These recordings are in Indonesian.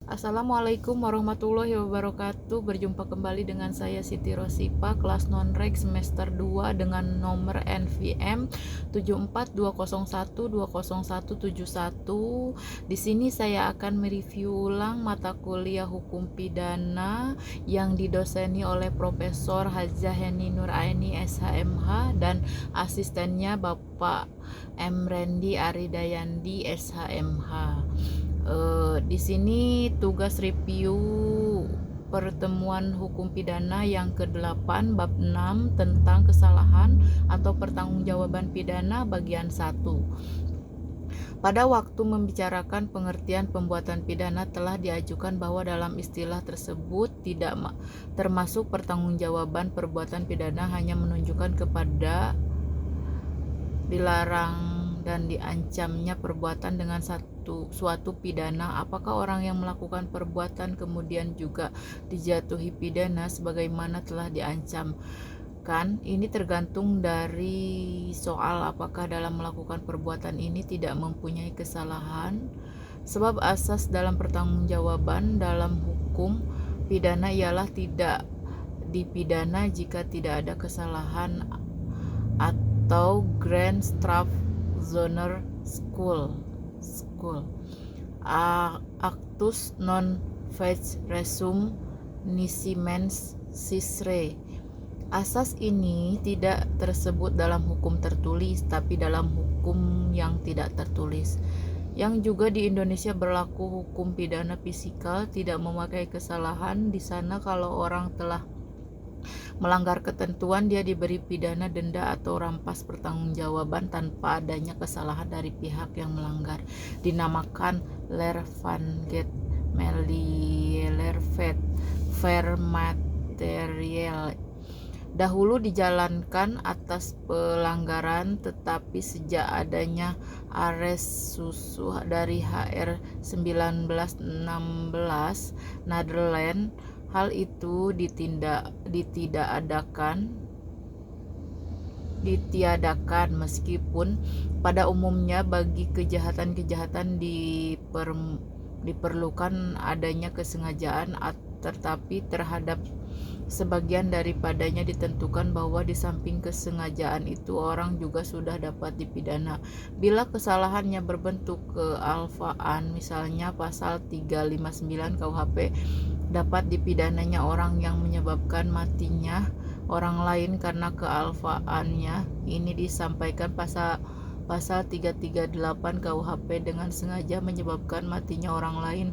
Assalamualaikum warahmatullahi wabarakatuh. Berjumpa kembali dengan saya Siti Rosipa, kelas non-reg semester 2 dengan nomor NVM 74201201171. Di sini saya akan mereview ulang mata kuliah Hukum Pidana yang didoseni oleh Profesor Hajah Heni Nuraini SHMH dan asistennya Bapak M. Rendi Aridayandi SHMH. Di sini tugas review pertemuan hukum pidana yang ke-8 bab 6 tentang kesalahan atau pertanggungjawaban pidana bagian 1. Pada waktu membicarakan pengertian pembuatan pidana telah diajukan bahwa dalam istilah tersebut tidak termasuk pertanggungjawaban perbuatan pidana hanya menunjukkan kepada dilarang dan diancamnya perbuatan dengan suatu pidana. Apakah orang yang melakukan perbuatan kemudian juga dijatuhi pidana sebagaimana telah diancamkan? Ini tergantung dari soal apakah dalam melakukan perbuatan ini tidak mempunyai kesalahan. Sebab asas dalam pertanggungjawaban dalam hukum pidana ialah tidak dipidana jika tidak ada kesalahan atau Grand Strafzoner School Actus non fec resum nisi mens sisre. Asas ini tidak tersebut dalam hukum tertulis tapi dalam hukum yang tidak tertulis. Yang juga di Indonesia berlaku hukum pidana fisikal tidak memakai kesalahan. Di sana kalau orang telah melanggar ketentuan, dia diberi pidana denda atau rampas pertanggungjawaban tanpa adanya kesalahan dari pihak yang melanggar. Dinamakan lervanget melilervet fair material. Dahulu dijalankan atas pelanggaran, tetapi sejak adanya Ares Susuh dari HR 1916 Netherlands, hal itu ditiadakan meskipun pada umumnya bagi kejahatan-kejahatan diperlukan adanya kesengajaan, tetapi terhadap sebagian daripadanya ditentukan bahwa di samping kesengajaan itu orang juga sudah dapat dipidana bila kesalahannya berbentuk kealfaan. Misalnya pasal 359 KUHP, dapat dipidananya orang yang menyebabkan matinya orang lain karena kealfaannya. Ini disampaikan pasal 338 KUHP dengan sengaja menyebabkan matinya orang lain.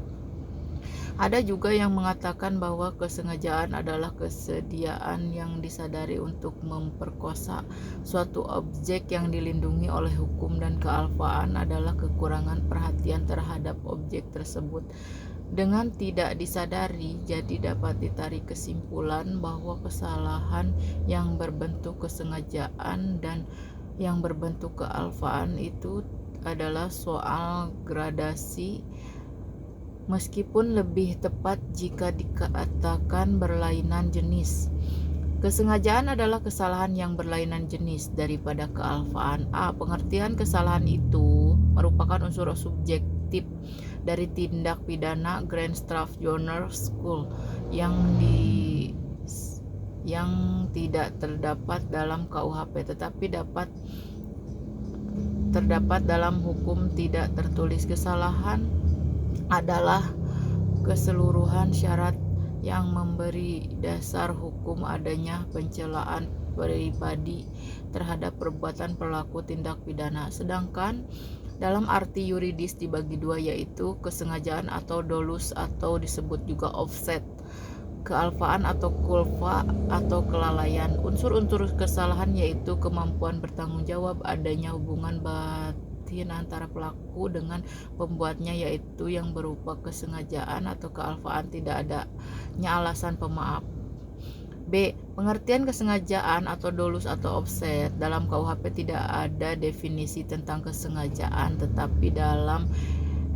Ada juga yang mengatakan bahwa kesengajaan adalah kesediaan yang disadari untuk memperkosa suatu objek yang dilindungi oleh hukum, dan kealfaan adalah kekurangan perhatian terhadap objek tersebut dengan tidak disadari. Jadi dapat ditarik kesimpulan bahwa kesalahan yang berbentuk kesengajaan dan yang berbentuk kealfaan itu adalah soal gradasi, meskipun lebih tepat jika dikatakan berlainan jenis. Kesengajaan adalah kesalahan yang berlainan jenis daripada kealfaan. Pengertian kesalahan itu merupakan unsur subjektif dari tindak pidana Grand Strafzoner School yang tidak terdapat dalam KUHP tetapi dapat terdapat dalam hukum tidak tertulis. Kesalahan adalah keseluruhan syarat yang memberi dasar hukum adanya pencelaan pribadi terhadap perbuatan pelaku tindak pidana. Sedangkan dalam arti yuridis dibagi dua, yaitu kesengajaan atau dolus atau disebut juga offset, kealfaan atau kulfa atau kelalaian. Unsur-unsur kesalahan yaitu kemampuan bertanggung jawab, adanya hubungan antara pelaku dengan pembuatnya, yaitu yang berupa kesengajaan atau kealfaan, tidak adanya alasan pemaaf. B. Pengertian kesengajaan atau dolus atau offset. Dalam KUHP tidak ada definisi tentang kesengajaan, tetapi dalam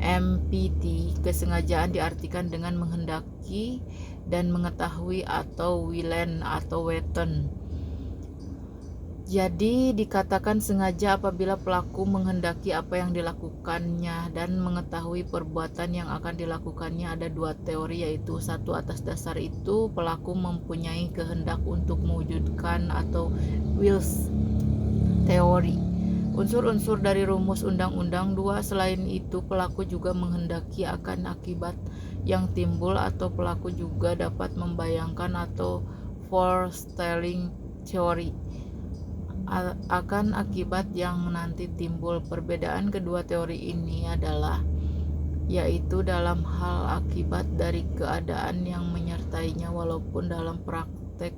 MPT kesengajaan diartikan dengan menghendaki dan mengetahui atau willen atau weten. Jadi dikatakan sengaja apabila pelaku menghendaki apa yang dilakukannya dan mengetahui perbuatan yang akan dilakukannya. Ada dua teori, yaitu satu, atas dasar itu pelaku mempunyai kehendak untuk mewujudkan, atau wills teori, unsur-unsur dari rumus undang-undang. Dua, selain itu pelaku juga menghendaki akan akibat yang timbul, atau pelaku juga dapat membayangkan, atau foretelling teori, akan akibat yang nanti timbul. Perbedaan kedua teori ini adalah yaitu dalam hal akibat dari keadaan yang menyertainya, walaupun dalam praktek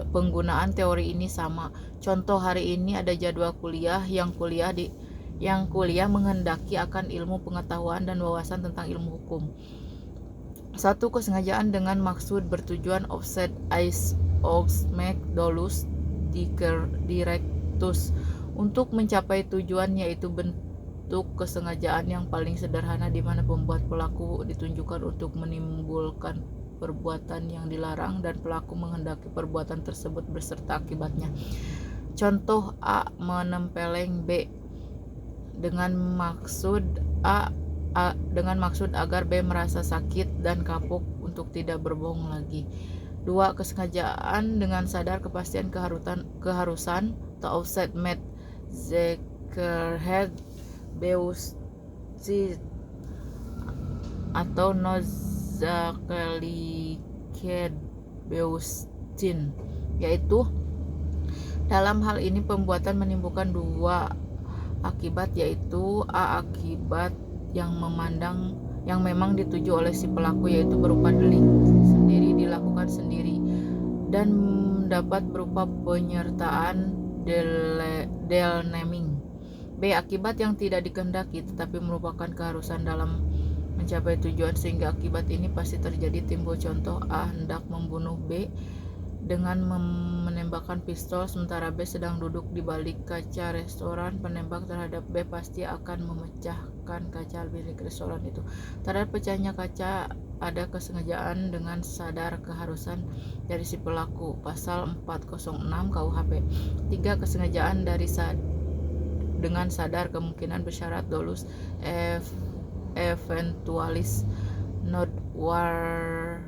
penggunaan teori ini sama. Contoh, hari ini ada jadwal kuliah yang kuliah menghendaki akan ilmu pengetahuan dan wawasan tentang ilmu hukum. Satu, kesengajaan dengan maksud bertujuan, offset eis make dolus directus, untuk mencapai tujuan, yaitu bentuk kesengajaan yang paling sederhana di mana pembuat pelaku ditunjukkan untuk menimbulkan perbuatan yang dilarang dan pelaku menghendaki perbuatan tersebut beserta akibatnya. Contoh, A menempeleng B dengan maksud dengan maksud agar B merasa sakit dan kapok untuk tidak berbohong lagi. 2. Kesengajaan dengan sadar kepastian keharusan, atau offset met zekerheid beustit, atau nozakeliket beustin, yaitu dalam hal ini pembuatan menimbulkan dua akibat, yaitu A, akibat yang memang dituju oleh si pelaku, yaitu berupa delik sendiri dilakukan sendiri dan dapat berupa penyertaan delnaming. B, akibat yang tidak dikehendaki tetapi merupakan keharusan dalam mencapai tujuan, sehingga akibat ini pasti terjadi. Timbul. Contoh, A hendak membunuh B dengan menembakkan pistol sementara B sedang duduk di balik kaca restoran. Penembak terhadap B pasti akan memecahkan kaca milik restoran itu. Terhadap pecahnya kaca ada kesengajaan dengan sadar keharusan dari si pelaku, pasal 406 KUHP. 3. Kesengajaan dengan sadar kemungkinan bersyarat dolus eventualis not war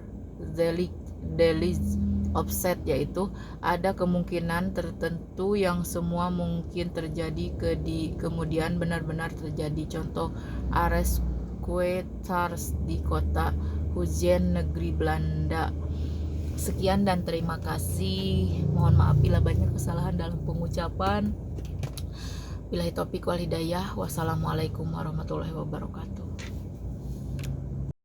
delis offset, yaitu ada kemungkinan tertentu yang semua mungkin terjadi kemudian benar-benar terjadi. Contoh, Ares Quaetars di kota Huizen, negeri Belanda. Sekian dan terima kasih. Mohon maaf bila banyak kesalahan dalam pengucapan. Billahi taufiq wal hidayah. Wassalamualaikum warahmatullahi wabarakatuh.